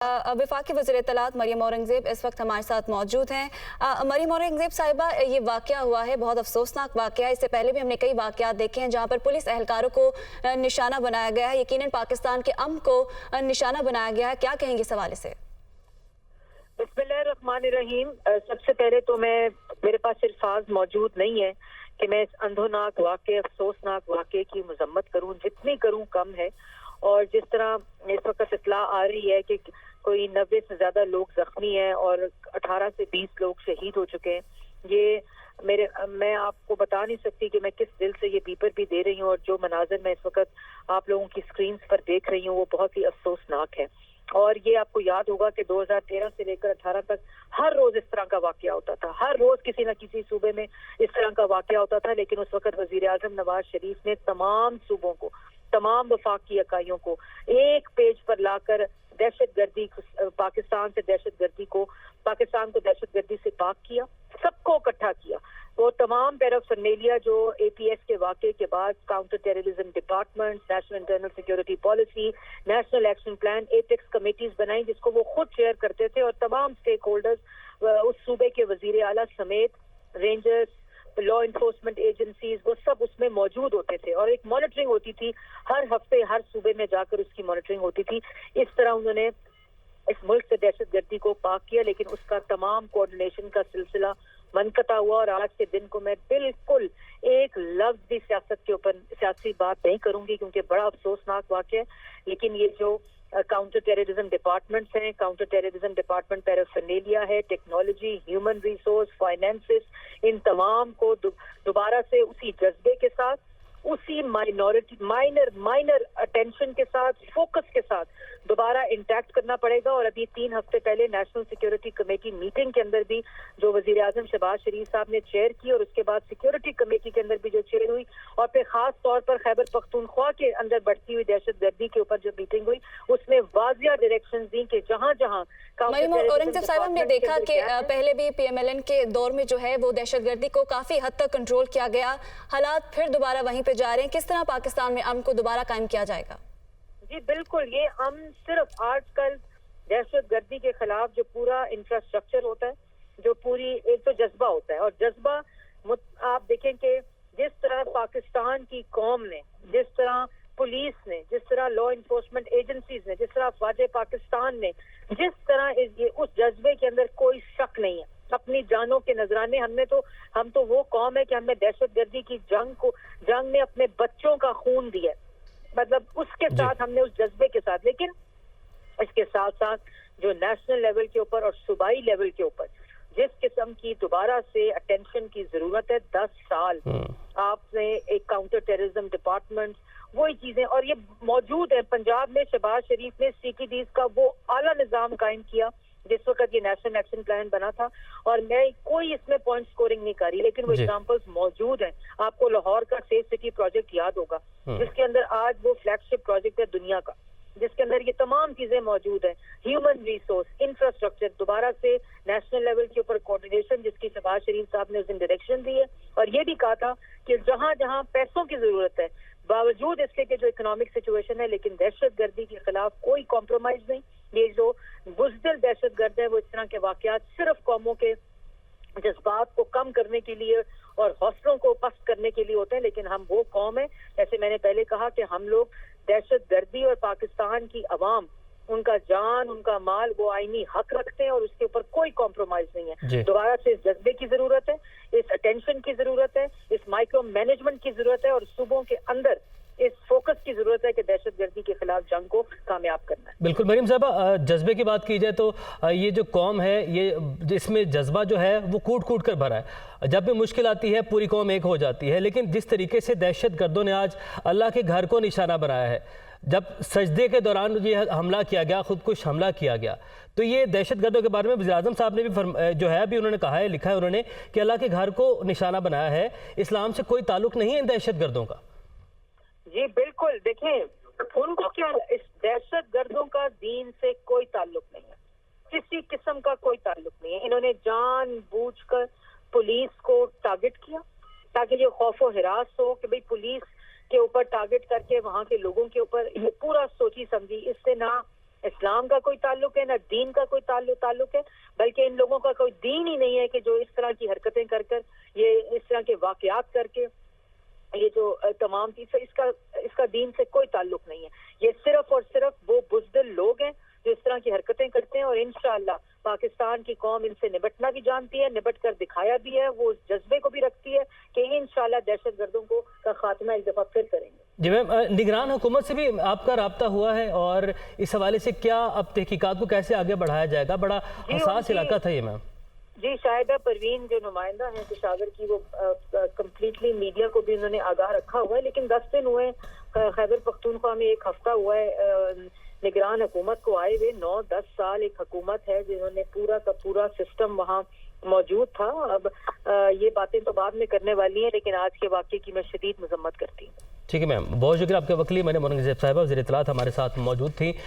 वफाकी वज़ीर इत्तलात मरियम औरंगज़ेब इस वक्त हमारे साथ मौजूद हैं। मरियम औरंगज़ेब साहिबा, ये वाक़या हुआ है, बहुत अफसोसनाक वाक़या। इससे पहले भी हमने कई वाक़यात देखे हैं जहाँ पर पुलिस एहलकारों को निशाना बनाया गया है, यकीनन पाकिस्तान के अमन को निशाना बनाया गया है। क्या कहेंगे इस हवाले से? बिस्मिल्लाहिर्रहमानिर्रहीम। सबसे पहले तो मेरे पास अल्फाज मौजूद नहीं है कि मैं इस अंधोनाक वाक़े, अफसोसनाक वाक़े की मजम्मत करूँ, जितनी करूँ कम है। और जिस तरह इस वक्त इत्तला आ रही है कि कोई 90 से ज़्यादा लोग ज़ख्मी हैं और 18 से 20 लोग शहीद हो चुके हैं, ये मैं आपको बता नहीं सकती कि मैं किस दिल से ये बीपर भी दे रही हूँ। और जो मनाज़र मैं इस वक्त आप लोगों की स्क्रीन्स पर देख रही हूँ वो बहुत ही अफसोसनाक है। और ये आपको याद होगा कि 2013 से लेकर 18 तक हर रोज इस तरह का वाकया होता था, हर रोज किसी न किसी सूबे में इस तरह का वाकया होता था। लेकिन उस वक्त वजीर आजम नवाज शरीफ ने तमाम सूबों को, तमाम वफाकी इकाइयों को एक पेज पर लाकर दहशतगर्दी, पाकिस्तान को दहशतगर्दी से पाक किया, सबको इकट्ठा किया। वो तमाम पैराफर्नेलिया जो एपीएस के वाक़े के बाद counter terrorism department, national internal security policy, national action plan, apex committees बनाई जिसको वो खुद चेयर करते थे। और तमाम स्टेक होल्डर्स उस सूबे के वजीर आला समेत, रेंजर्स, लॉ इन्फोर्समेंट एजेंसीज, वो सब उसमें मौजूद होते थे। और एक मॉनिटरिंग होती थी, हर हफ्ते हर सूबे में जाकर उसकी मॉनिटरिंग होती थी। इस तरह उन्होंने इस मुल्क से दहशतगर्दी को पाक किया। लेकिन उसका तमाम कोऑर्डिनेशन का सिलसिला मनकता हुआ। और आज के दिन को मैं बिल्कुल एक लफ्ज भी सियासत के ऊपर सियासी बात नहीं करूंगी क्योंकि बड़ा अफसोसनाक वाक़या है। लेकिन ये जो काउंटर टेररिज्म डिपार्टमेंट्स हैं, काउंटर टेररिज्म डिपार्टमेंट पैराफर्नेलिया है, टेक्नोलॉजी, ह्यूमन रिसोर्स, फाइनेंसेस, इन तमाम को दोबारा से उसी जज्बे के साथ, उसी माइनर अटेंशन के साथ, फोकस के साथ दोबारा इंटैक्ट करना पड़ेगा। और अभी 3 हफ्ते पहले नेशनल सिक्योरिटी कमेटी मीटिंग के अंदर भी जो वजीर आजम शहबाज शरीफ साहब ने चेयर की, और उसके बाद सिक्योरिटी कमेटी के अंदर भी जो चेयर हुई, और फिर खास तौर पर खैबर पख्तूनख्वा के अंदर बढ़ती हुई दहशतगर्दी के ऊपर जो मीटिंग हुई, उसमें वाजिया डायरेक्शन दी कि जहां जहां मरियम औरंगज़ेब साहब, हमने देखा कि पहले भी पीएमएलएन के दौर में जो है वो दहशतगर्दी को काफी हद तक कंट्रोल किया गया, हालात फिर दोबारा वहीं पे जा रहे हैं। किस तरह पाकिस्तान में अमन को दोबारा कायम किया जाएगा? जी बिल्कुल, ये अमन सिर्फ आजकल दहशतगर्दी के खिलाफ जो पूरा इंफ्रास्ट्रक्चर होता है, जो पूरी एक तो जज्बा होता है, और जज्बा आप देखें कि जिस तरह पाकिस्तान की कौम ने, जिस तरह पुलिस ने, जिस तरह लॉ इन्फोर्समेंट एजेंसीज ने, जिस तरह अफवाज पाकिस्तान ने, जिस तरह उस जज्बे के अंदर कोई शक नहीं है। अपनी जानों के नजराने हम तो वो कौम है कि हमने दहशतगर्दी की जंग में अपने बच्चों का खून दिया, मतलब उसके साथ हमने उस जज्बे के साथ। लेकिन इसके साथ साथ जो नेशनल लेवल के ऊपर और सूबाई लेवल के ऊपर जिस किस्म की दोबारा से अटेंशन की जरूरत है, 10 साल आपने एक काउंटर टेररिज्म डिपार्टमेंट, वही चीजें, और ये मौजूद है। पंजाब में शहबाज शरीफ ने सीटीडीज का वो आला निजाम कायम किया जिस वक्त ये नेशनल एक्शन प्लान बना था। और मैं कोई इसमें पॉइंट स्कोरिंग नहीं कर रही, लेकिन वो एग्जांपल्स मौजूद हैं। आपको लाहौर का सेफ सिटी प्रोजेक्ट याद होगा, जिसके अंदर आज वो फ्लैगशिप प्रोजेक्ट है दुनिया का, जिसके अंदर ये तमाम चीजें मौजूद हैं। ह्यूमन रिसोर्स, इंफ्रास्ट्रक्चर, दोबारा से नेशनल लेवल के ऊपर कोऑर्डिनेशन जिसकी शहबाज शरीफ साहब ने उस दिन डायरेक्शन दी है। और ये भी कहा था कि जहां जहां पैसों की जरूरत है, बावजूद इसके कि जो इकोनॉमिक सिचुएशन है, लेकिन दहशतगर्दी के खिलाफ कोई कॉम्प्रोमाइज नहीं। ये जो बुज़दिल दहशतगर्द है वो इस तरह के वाकयात सिर्फ कौमों के जज्बात को कम करने के लिए और हौसलों को पस्त करने के लिए होते हैं। लेकिन हम वो कौम है, जैसे मैंने पहले कहा कि हम लोग दहशतगर्दी और पाकिस्तान की अवाम, उनका जान, उनका माल, वो आईनी हक रखते हैं और उसके ऊपर कोई कॉम्प्रोमाइज नहीं है। दोबारा से इस जज्बे की जरूरत है, इस अटेंशन की जरूरत है, इस माइक्रो मैनेजमेंट की जरूरत है, और सूबों के अंदर इस फोकस की जरूरत है कि दहशतगर्दी के खिलाफ जंग को कामयाब करना है। बिल्कुल मरीम साहबा, जज्बे की बात की जाए तो ये जो कौम है, ये इसमें जज्बा जो है वो कूट कूट कर भरा है। जब भी मुश्किल आती है पूरी कौम एक हो जाती है। लेकिन जिस तरीके से दहशतगर्दों ने आज अल्लाह के घर को निशाना बनाया है, जब सजदे के दौरान ये हमला किया गया, खुदकुश हमला किया गया, तो ये दहशतगर्दों के बारे में वज़ीर आज़म साहब ने भी जो है अभी उन्होंने कहा है, लिखा है उन्होंने कि अल्लाह के घर को निशाना बनाया है, इस्लाम से कोई ताल्लुक नहीं है इन दहशतगर्दों का। जी बिल्कुल, देखें उनको क्या, इस दहशतगर्दों का दीन से कोई ताल्लुक नहीं है, किसी किस्म का कोई ताल्लुक नहीं है। इन्होंने जानबूझकर पुलिस को टारगेट किया ताकि ये खौफो हिरास हो कि भाई पुलिस के ऊपर टारगेट करके वहां के लोगों के ऊपर ये पूरा सोची समझी। इससे ना اسلام کا کوئی تعلق ہے، نہ دین کا کوئی تعلق ہے، بلکہ ان لوگوں کا کوئی دین ہی نہیں ہے کہ جو اس طرح کی حرکتیں کر یہ اس طرح کے واقعات کر کے یہ جو تمام چیزیں اس کا دین سے کوئی تعلق نہیں ہے. یہ صرف اور صرف وہ بزدل لوگ ہیں جو اس طرح کی حرکتیں کرتے ہیں، اور انشاءاللہ پاکستان کی قوم ان سے نبٹنا بھی جانتی ہے، نبٹ کر دکھایا بھی ہے، وہ اس جذبے کو بھی رکھتی ہے کہ انشاءاللہ دہشت گردوں کا خاتمہ ایک دفعہ پھر کریں گے. جی میم، نگران حکومت سے بھی آپ کا رابطہ ہوا ہے اور اس حوالے سے کیا اب تحقیقات کو کیسے آگے بڑھایا جائے گا؟ بڑا حساس علاقہ تھا یہ میم. جی، شاہدہ پروین جو نمائندہ ہیں پشاور کی، وہ کمپلیٹلی میڈیا کو بھی انہوں نے آگاہ رکھا ہوا ہے، لیکن 10 دن ہوئے خیبر پختونخوا میں، 1 ہفتہ ہوا ہے نگران حکومت کو آئے ہوئے. 9-10 سال ایک حکومت ہے جنہوں نے پورا کا پورا سسٹم وہاں موجود تھا. اب یہ باتیں تو بعد میں کرنے والی ہیں، لیکن آج کے واقعے کی میں شدید مذمت کرتی ہوں. ٹھیک ہے میم، بہت شکریہ. آپ کے وکیل مریم اورنگزیب صاحبہ وزیر اطلاعات ہمارے ساتھ موجود تھی.